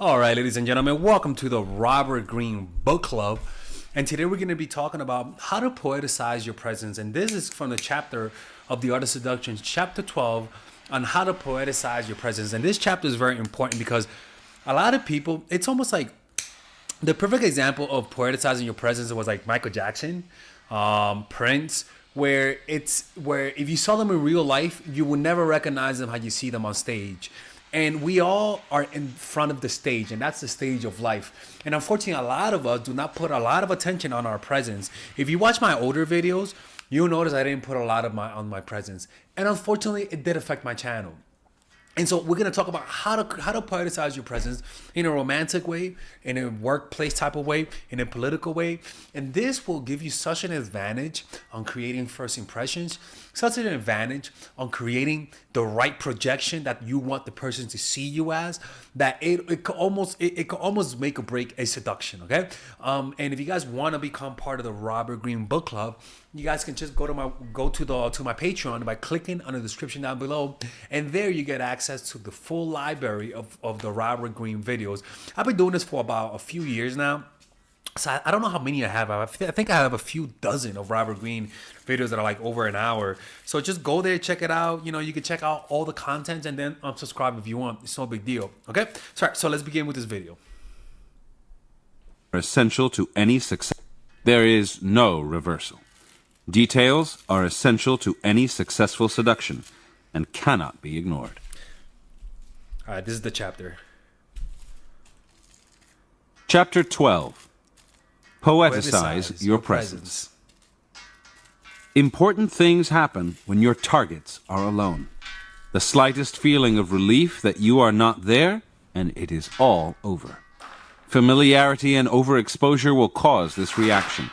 All right, ladies and gentlemen, welcome to the Robert Greene Book Club. And today we're going to be talking about how to poeticize your presence. And this is from the chapter of The Art of Seduction, chapter 12, on how to poeticize your presence. And this chapter is very important because a lot of people, it's almost like the perfect example of poeticizing your presence was like Michael Jackson, Prince, where if you saw them in real life, you would never recognize them how you see them on stage. And we all are in front of the stage, and that's the stage of life. And unfortunately, a lot of us do not put a lot of attention on our presence. If you watch my older videos, you'll notice I didn't put a lot of on my presence. And unfortunately, it did affect my channel. And so we're going to talk about how to poeticize your presence in a romantic way, in a workplace type of way, in a political way. And this will give you such an advantage on creating first impressions, such an advantage on creating the right projection that you want the person to see you as, that it could almost make or break a seduction, okay? And if you guys want to become part of the Robert Greene Book Club, you guys can just go to my Patreon by clicking on the description down below, and there you get access to the full library of the Robert Greene videos. I've been doing this for about a few years now. So I don't know how many I have. I think I have a few dozen of Robert Greene videos that are like over an hour. So just go there, check it out. You know, you can check out all the content and then unsubscribe if you want. It's no big deal. Okay? Sorry. So let's begin with this video. Essential to any success. There is no reversal. Details are essential to any successful seduction and cannot be ignored. All right, this is the chapter. Chapter 12. Poeticize your presence. Important things happen when your targets are alone. The slightest feeling of relief that you are not there, and it is all over. Familiarity and overexposure will cause this reaction.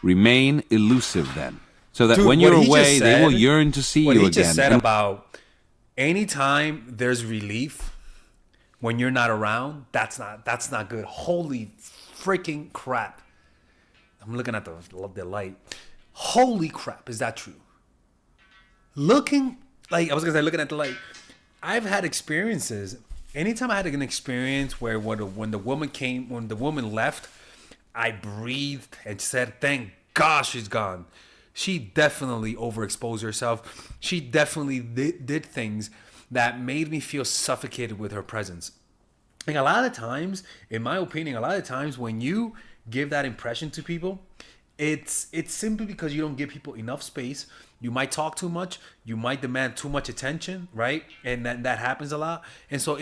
Remain elusive then, so that when you're away, they will yearn to see you again. What he just said about anytime there's relief when you're not around, that's not good. Holy freaking crap. I'm looking at the light. Holy crap, is that true? Looking at the light. I've had experiences. Anytime I had an experience where when the woman left, I breathed and said, thank God she's gone. She definitely overexposed herself. She definitely did things that made me feel suffocated with her presence. And a lot of times, in my opinion, when you give that impression to people, it's simply because you don't give people enough space. You might talk too much. You might demand too much attention, right? And that happens a lot. And so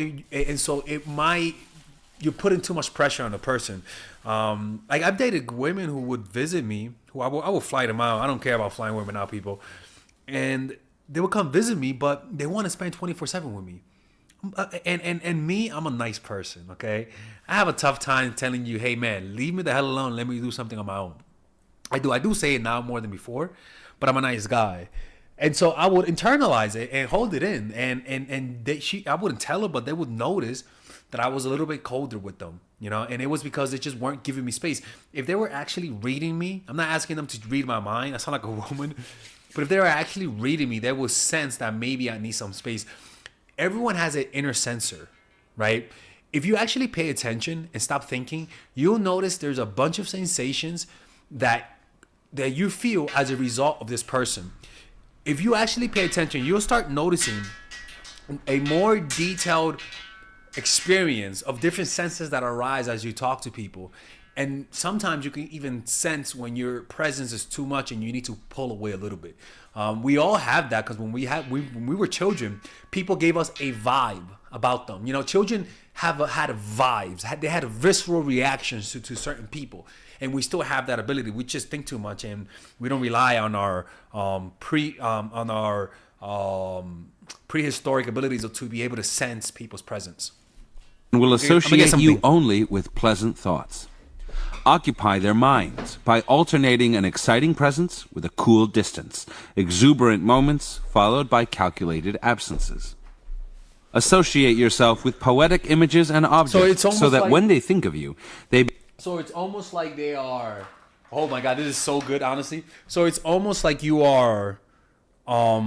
you're putting too much pressure on the person. Like I've dated women who would visit me, who I will fly them out. I don't care about flying women out, people. And they would come visit me, but they want to spend 24/7 with me. And me, I'm a nice person, okay? I have a tough time telling you, hey man, leave me the hell alone. Let me do something on my own. I do say it now more than before, but I'm a nice guy. And so I would internalize it and hold it in. I wouldn't tell her, but they would notice that I was a little bit colder with them, you know? And it was because they just weren't giving me space. If they were actually reading me, I'm not asking them to read my mind. I sound like a woman. But if they were actually reading me, they would sense that maybe I need some space. Everyone has an inner sensor, right? If you actually pay attention and stop thinking, you'll notice there's a bunch of sensations that you feel as a result of this person. If you actually pay attention, you'll start noticing a more detailed experience of different senses that arise as you talk to people. And sometimes you can even sense when your presence is too much and you need to pull away a little bit. We all have that because when we were children, people gave us a vibe about them. You know, children had vibes. They had visceral reactions to certain people. And we still have that ability. We just think too much and we don't rely on our prehistoric abilities to be able to sense people's presence. And will associate you only with pleasant thoughts. Occupy their minds by alternating an exciting presence with a cool distance, exuberant moments followed by calculated absences. Associate yourself with poetic images and objects so that when they think of you, So it's almost like they are... Oh my God, this is so good, honestly. So it's almost like you are... what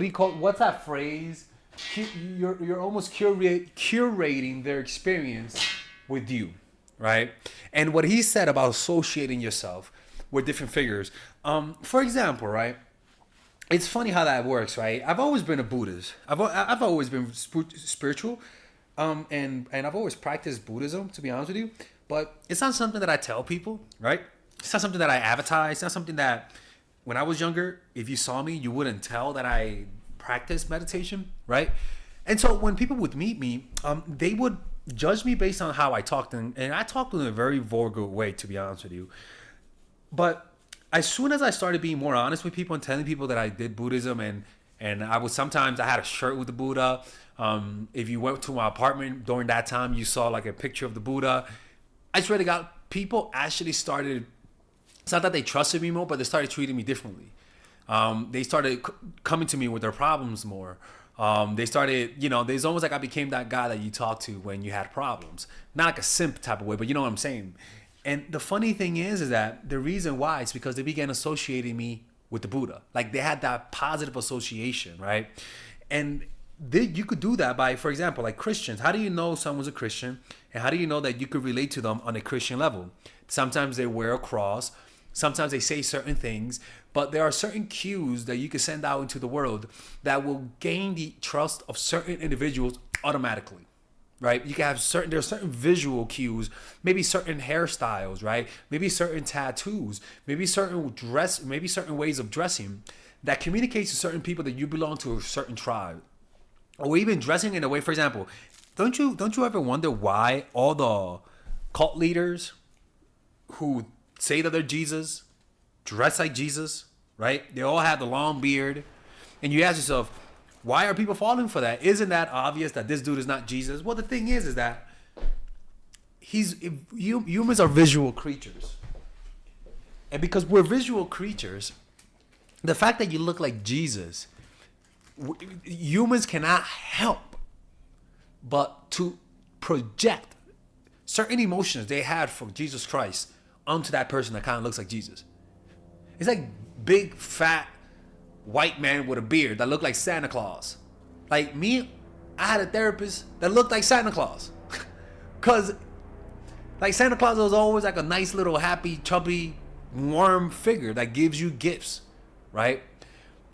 do you call... What's that phrase you're almost curating their experience with you, right? And what he said about associating yourself with different figures. For example, right? It's funny how that works, right? I've always been a Buddhist. I've always been spiritual, and I've always practiced Buddhism, to be honest with you. But it's not something that I tell people, right? It's not something that I advertise. It's not something that, when I was younger, if you saw me, you wouldn't tell that I practice meditation, right? And so when people would meet me, they would judge me based on how I talked, and I talked in a very vulgar way, to be honest with you. But as soon as I started being more honest with people and telling people that I did Buddhism, and I was, sometimes I had a shirt with the Buddha. If you went to my apartment during that time, you saw like a picture of the Buddha. I swear to God, people actually started, it's not that they trusted me more, but they started treating me differently. They started coming to me with their problems more. They started, there's almost like I became that guy that you talk to when you had problems. Not like a simp type of way, but you know what I'm saying. And the funny thing is that the reason why is because they began associating me with the Buddha. Like they had that positive association, right? And you could do that by, for example, like Christians. How do you know someone's a Christian? And how do you know that you could relate to them on a Christian level? Sometimes they wear a cross. Sometimes they say certain things. But there are certain cues that you can send out into the world that will gain the trust of certain individuals automatically. Right? You can have there's certain visual cues, maybe certain hairstyles, right? Maybe certain tattoos, maybe certain ways of dressing that communicates to certain people that you belong to a certain tribe. Or even dressing in a way, for example, don't you ever wonder why all the cult leaders who say that they're Jesus dress like Jesus, right? They all have the long beard. And you ask yourself, why are people falling for that? Isn't that obvious that this dude is not Jesus? Well, the thing is that humans are visual creatures. And because we're visual creatures, the fact that you look like Jesus, humans cannot help but to project certain emotions they had for Jesus Christ onto that person that kind of looks like Jesus. It's like big, fat, white man with a beard that looked like Santa Claus. Like me, I had a therapist that looked like Santa Claus. Cause like Santa Claus was always like a nice little happy, chubby, warm figure that gives you gifts, right?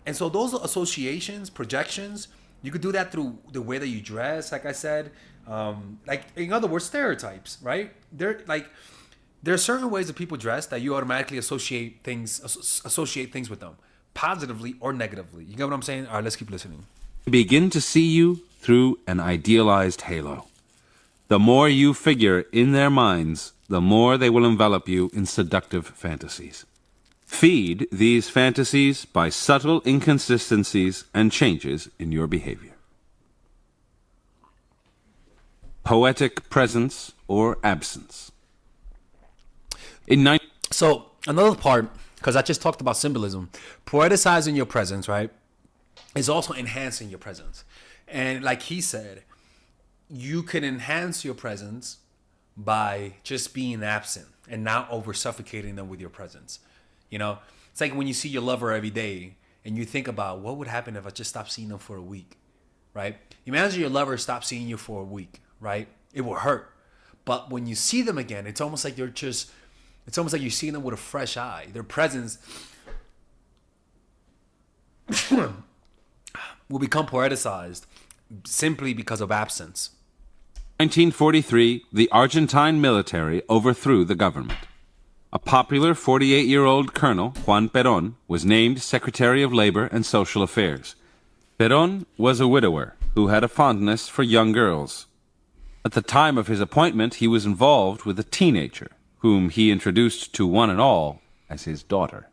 And so those associations, projections, you could do that through the way that you dress, like I said. Like in other words, stereotypes, right? There are certain ways that people dress that you automatically associate things with them, positively or negatively. You get what I'm saying? All right, let's keep listening. Begin to see you through an idealized halo. The more you figure in their minds, the more they will envelop you in seductive fantasies. Feed these fantasies by subtle inconsistencies and changes in your behavior. Poetic presence or absence. So another part, because I just talked about symbolism, poeticizing your presence, right, is also enhancing your presence. And like he said, you can enhance your presence by just being absent and not over suffocating them with your presence. It's like when you see your lover every day and you think about what would happen if I just stopped seeing them for a week, right? Imagine your lover stopped seeing you for a week, right? It will hurt. But when you see them again, it's almost like you're seeing them with a fresh eye. Their presence will become poeticized simply because of absence. 1943, the Argentine military overthrew the government. A popular 48-year-old colonel, Juan Perón, was named Secretary of Labor and Social Affairs. Perón was a widower who had a fondness for young girls. At the time of his appointment, he was involved with a teenager, whom he introduced to one and all as his daughter.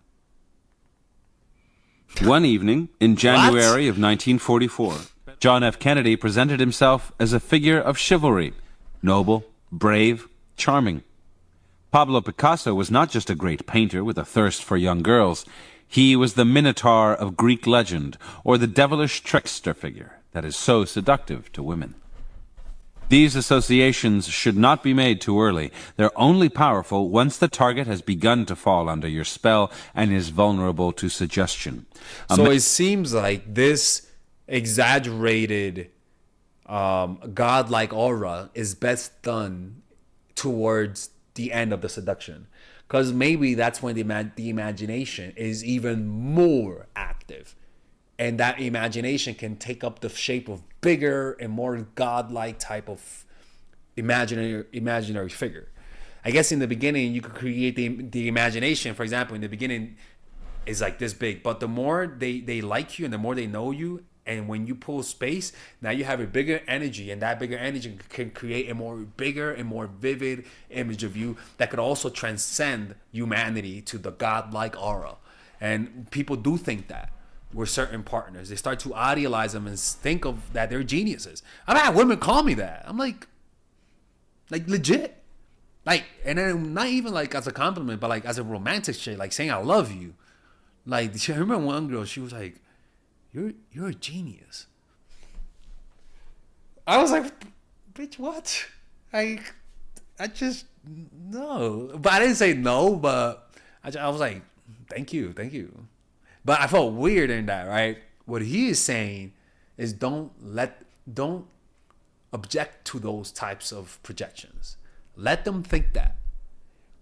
One evening, in January of 1944, John F. Kennedy presented himself as a figure of chivalry, noble, brave, charming. Pablo Picasso was not just a great painter with a thirst for young girls. He was the Minotaur of Greek legend, or the devilish trickster figure that is so seductive to women. These associations should not be made too early. They're only powerful once the target has begun to fall under your spell and is vulnerable to suggestion. So it seems like this exaggerated godlike aura is best done towards the end of the seduction, because maybe that's when the imagination is even more active, and that imagination can take up the shape of bigger and more godlike type of imaginary figure. I guess in the beginning you could create the imagination. For example, in the beginning is like this big, but the more they like you and the more they know you, and when you pull space, now you have a bigger energy, and that bigger energy can create a more bigger and more vivid image of you that could also transcend humanity to the godlike aura. And people do think that with certain partners, they start to idealize them and think of that they're geniuses. I've had women call me that. I'm like legit. Like, and then not even like as a compliment, but like as a romantic shit, like saying I love you. Like, I remember one girl, she was like, You're a genius. I was like, bitch, what? I just, no. But I didn't say no, but I was like, thank you. But I felt weird in that, right? What he is saying is don't object to those types of projections. Let them think that,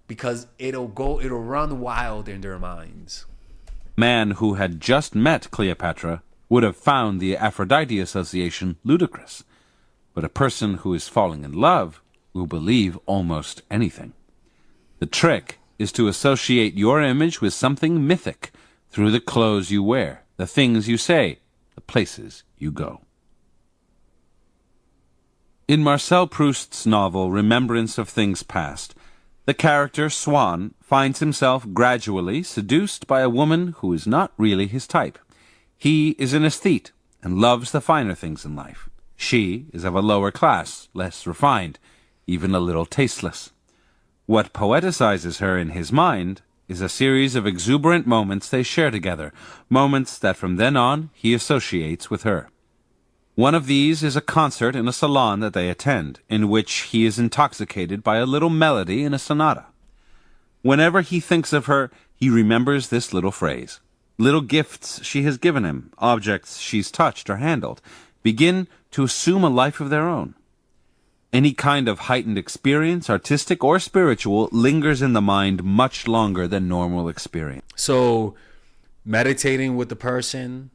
because it'll run wild in their minds. Man who had just met Cleopatra would have found the Aphrodite association ludicrous, but a person who is falling in love will believe almost anything. The trick is to associate your image with something mythic through the clothes you wear, the things you say, the places you go. In Marcel Proust's novel Remembrance of Things Past, the character Swann finds himself gradually seduced by a woman who is not really his type. He is an aesthete and loves the finer things in life. She is of a lower class, less refined, even a little tasteless. What poeticizes her in his mind is a series of exuberant moments they share together, moments that from then on he associates with her. One of these is a concert in a salon that they attend, in which he is intoxicated by a little melody in a sonata. Whenever he thinks of her, he remembers this little phrase. Little gifts she has given him, objects she's touched or handled, begin to assume a life of their own. Any kind of heightened experience, artistic or spiritual, lingers in the mind much longer than normal experience. So, meditating with the person,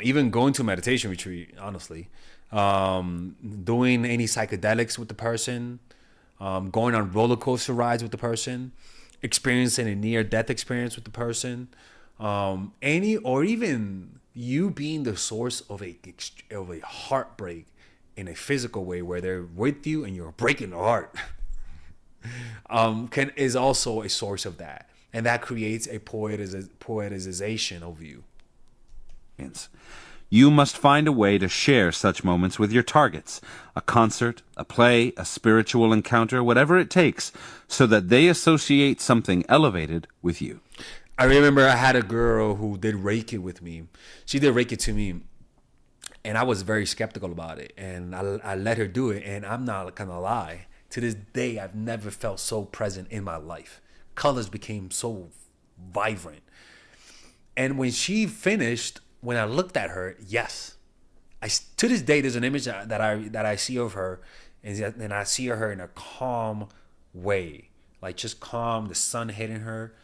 even going to a meditation retreat, honestly, doing any psychedelics with the person, going on roller coaster rides with the person, experiencing a near-death experience with the person, or even you being the source of a heartbreak in a physical way where they're with you and you're breaking their heart, is also a source of that, and that creates a poeticization of you. You must find a way to share such moments with your targets, a concert, a play, a spiritual encounter, whatever it takes, so that they associate something elevated with you. I remember I had a girl who did Reiki with me. She did Reiki to me, and I was very skeptical about it, and I let her do it, and I'm not gonna lie, to this day I've never felt so present in my life. Colors became so vibrant. And when she finished, when I looked at her, yes, to this day there's an image that I see of her, and I see her in a calm way, like just calm, the sun hitting her,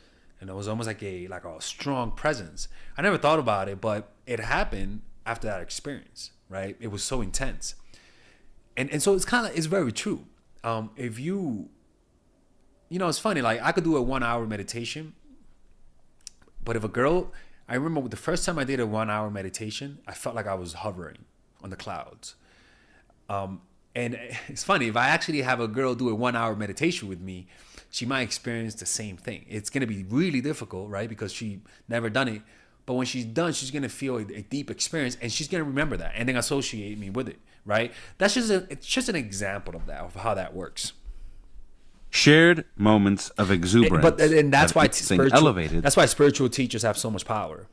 and it was almost like a strong presence. I never thought about it, but it happened after that experience, right? It was so intense, and so it's very true. If you it's funny, like I could do a 1 hour meditation, but if a girl, I remember the first time I did a 1 hour meditation, I felt like I was hovering on the clouds. And it's funny, if I actually have a girl do a 1 hour meditation with me, she might experience the same thing. It's going to be really difficult, right? Because she never done it. But when she's done, she's going to feel a deep experience, and she's going to remember that and then associate me with it, right? It's just an example of that, of how that works. Shared moments of exuberance. And that's why elevated. That's why spiritual teachers have so much power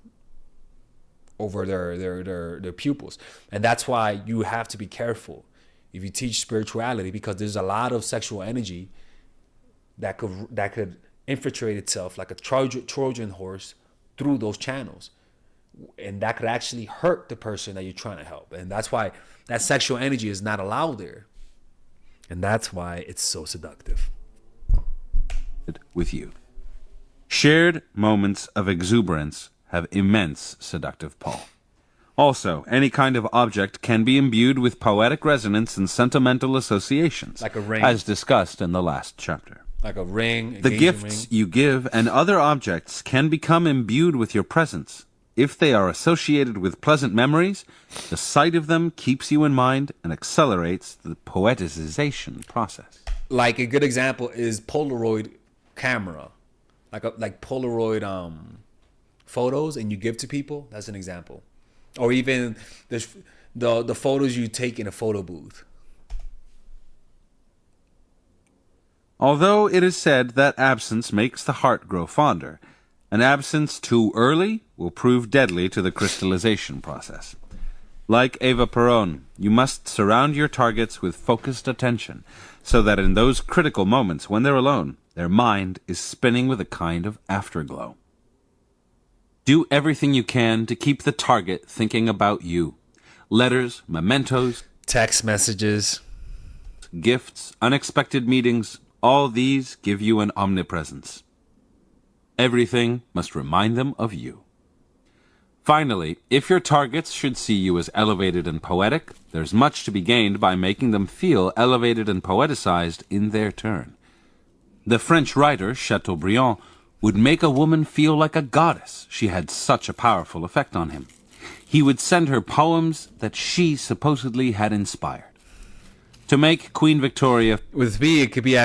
over their pupils, and that's why you have to be careful if you teach spirituality, because there's a lot of sexual energy that could infiltrate itself like a Trojan horse through those channels. And that could actually hurt the person that you're trying to help. And that's why that sexual energy is not allowed there. And that's why it's so seductive. With you. Shared moments of exuberance have immense seductive pull. Also, any kind of object can be imbued with poetic resonance and sentimental associations, like a ring, as discussed in the last chapter. Like a ring. The gifts you give and other objects can become imbued with your presence. If they are associated with pleasant memories, the sight of them keeps you in mind and accelerates the poeticization process. Like a good example is Polaroid camera, like Polaroid photos, and you give to people. That's an example. Or even the photos you take in a photo booth. Although it is said that absence makes the heart grow fonder, an absence too early will prove deadly to the crystallization process. Like Eva Peron, you must surround your targets with focused attention, so that in those critical moments when they're alone, their mind is spinning with a kind of afterglow. Do everything you can to keep the target thinking about you. Letters, mementos, text messages, gifts, unexpected meetings, all these give you an omnipresence. Everything must remind them of you. Finally, if your targets should see you as elevated and poetic, there's much to be gained by making them feel elevated and poeticized in their turn. The French writer Chateaubriand would make a woman feel like a goddess. She had such a powerful effect on him. He would send her poems that she supposedly had inspired. To make Queen Victoria... With me, it could be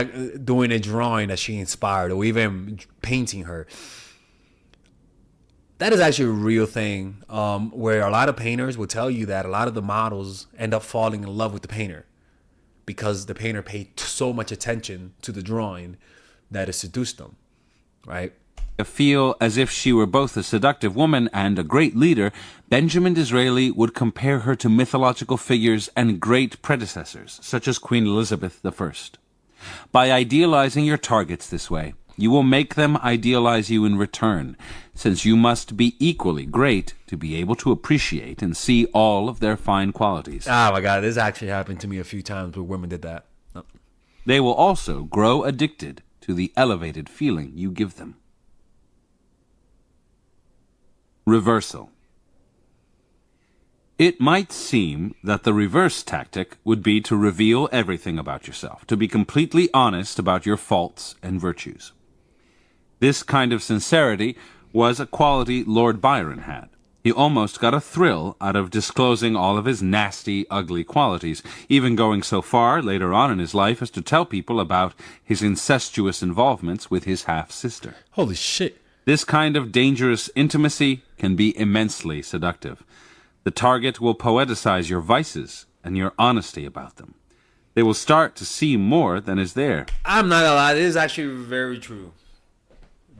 doing a drawing that she inspired, or even painting her. That is actually a real thing, where a lot of painters will tell you that a lot of the models end up falling in love with the painter because the painter paid so much attention to the drawing that it seduced them, right? Feel as if she were both a seductive woman and a great leader, Benjamin Disraeli would compare her to mythological figures and great predecessors, such as Queen Elizabeth I. By idealizing your targets this way, you will make them idealize you in return, since you must be equally great to be able to appreciate and see all of their fine qualities. Oh my God, this actually happened to me a few times where women did that. Oh. They will also grow addicted to the elevated feeling you give them. Reversal. It might seem that the reverse tactic would be to reveal everything about yourself, to be completely honest about your faults and virtues. This kind of sincerity was a quality Lord Byron had. He almost got a thrill out of disclosing all of his nasty, ugly qualities, even going so far later on in his life as to tell people about his incestuous involvements with his half-sister. Holy shit. This kind of dangerous intimacy can be immensely seductive. The target will poeticize your vices and your honesty about them. They will start to see more than is there. I'm not gonna lie, this is actually very true.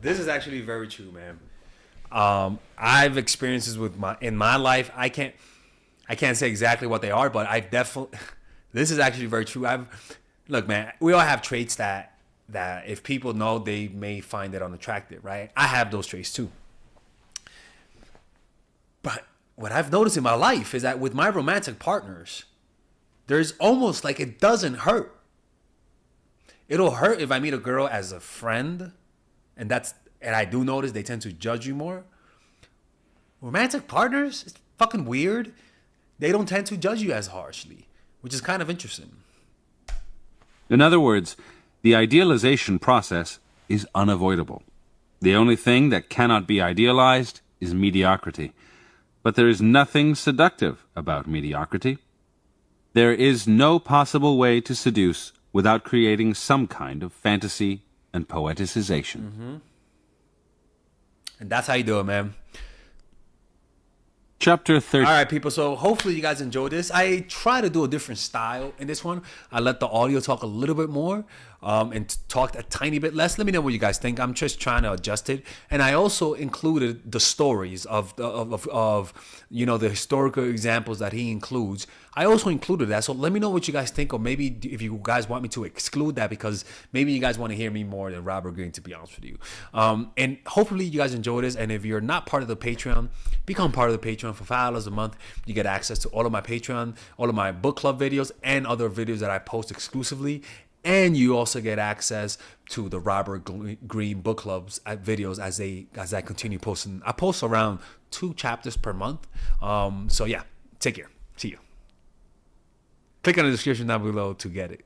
This is actually very true, man. I've experiences with in my life. I can't say exactly what they are, but I've definitely. This is actually very true. Look, man. We all have traits that if people know, they may find it unattractive, right? I have those traits too. But what I've noticed in my life is that with my romantic partners, there's almost like it doesn't hurt. It'll hurt if I meet a girl as a friend, and I do notice they tend to judge you more. Romantic partners, it's fucking weird. They don't tend to judge you as harshly, which is kind of interesting. In other words, the idealization process is unavoidable. The only thing that cannot be idealized is mediocrity. But there is nothing seductive about mediocrity. There is no possible way to seduce without creating some kind of fantasy and poeticization. Mm-hmm. And that's how you do it, man. Chapter 13. All right, people. So hopefully you guys enjoyed this. I try to do a different style in this one. I let the audio talk a little bit more and talked a tiny bit less. Let me know what you guys think. I'm just trying to adjust it. And I also included the stories of the historical examples that he includes. I also included that. So let me know what you guys think, or maybe if you guys want me to exclude that, because maybe you guys want to hear me more than Robert Greene, to be honest with you. And hopefully you guys enjoy this. And if you're not part of the Patreon, become part of the Patreon. For $5 a month, you get access to all of my Patreon, all of my book club videos, and other videos that I post exclusively. And you also get access to the Robert Greene book clubs videos as I continue posting. I post around 2 chapters per month. So yeah, take care. See you. Click on the description down below to get it.